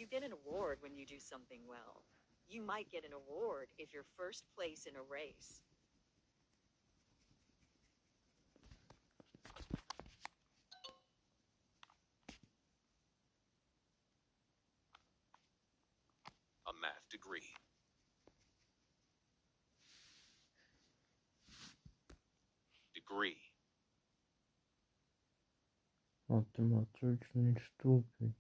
You get an award when you do something well. You might get an award if you're first place in a race. A math degree. Degree. Математичний ступінь.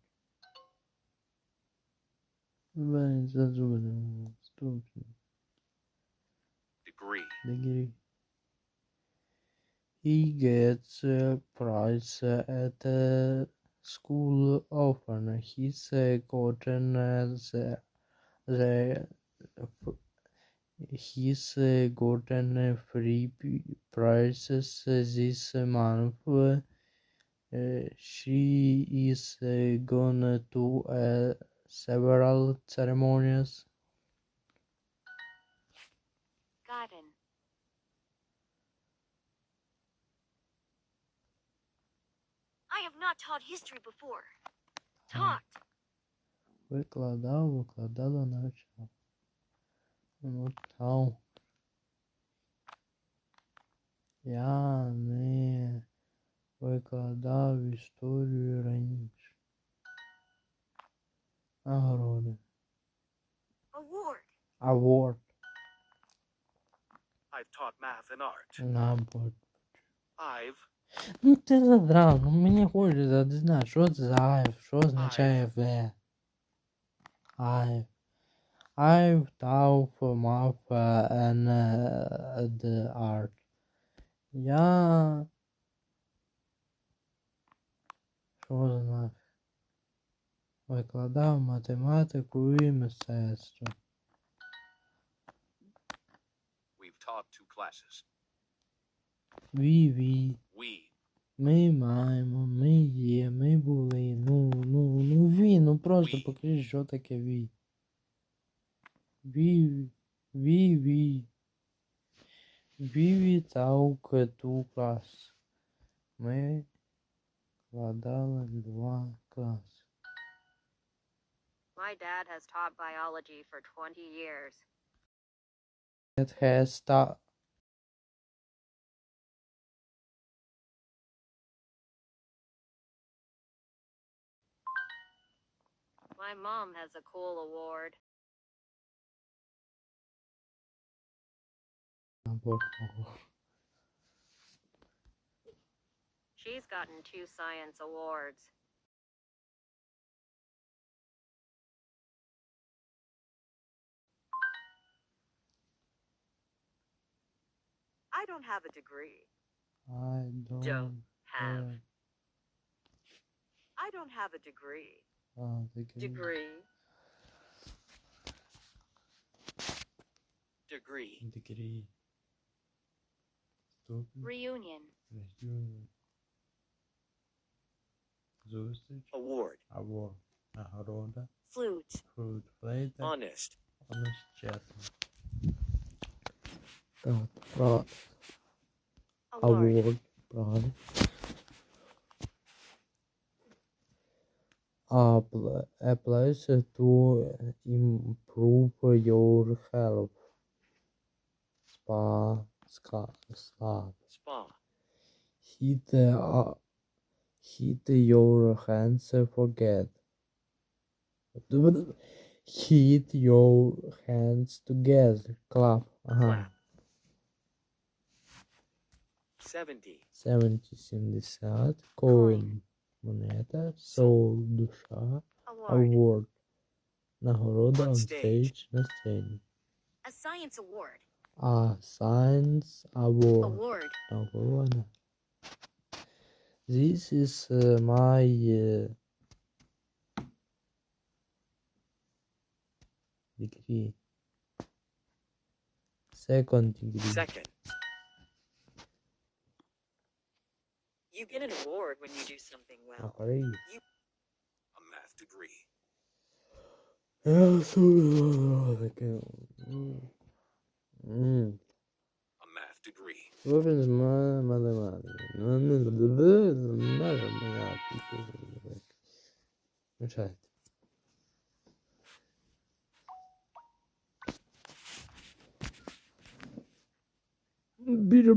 Ступінь. Degree. Degree. He gets a prize at the school often. He's gotten he's gotten free prizes this month. She is gone to several ceremonies. Gotten. I have not taught history before. Taught. Викладала, навчав. Тав. Я не викладав історію раніше. Нагороди. Award. I've taught math and art. Набор. I've. Ну ти задрав, мені хочеться знати, що це за I've, що означає В. I've taught math and the art. Я... Що знав? Викладав математику і мистецтво. We've taught 2 classes. We. We. Ми маємо, ми є, ми були. Ну просто We. покажи, що таке we. We talk 2 class. Ми викладали 2 класи. My dad has taught biology for 20 years. It has taught. My mom has a cool award. She's gotten 2 science awards. I don't have a degree. I don't have. I don't have a degree. Degree. Degree. Degree. Reunion. Зустріч. Award. Або нагорода. Flute. Fruit plate. Honest. Чесно. Так, про Award. award. Правильно. A place to improve your health. Spa. Spa. Hit your hands forget. Hit your hands together. Clap. Clap. 70. 70. Coin. Монета. Soul. Душа. Award. Нагорода. On stage. На сцені. A science award. Science award. Award. Нагорода. This is my degree. Second degree. Second. You get an award when you do something well. Agree. A math degree. A math degree. Вовен з математики. Мешайте. Bitter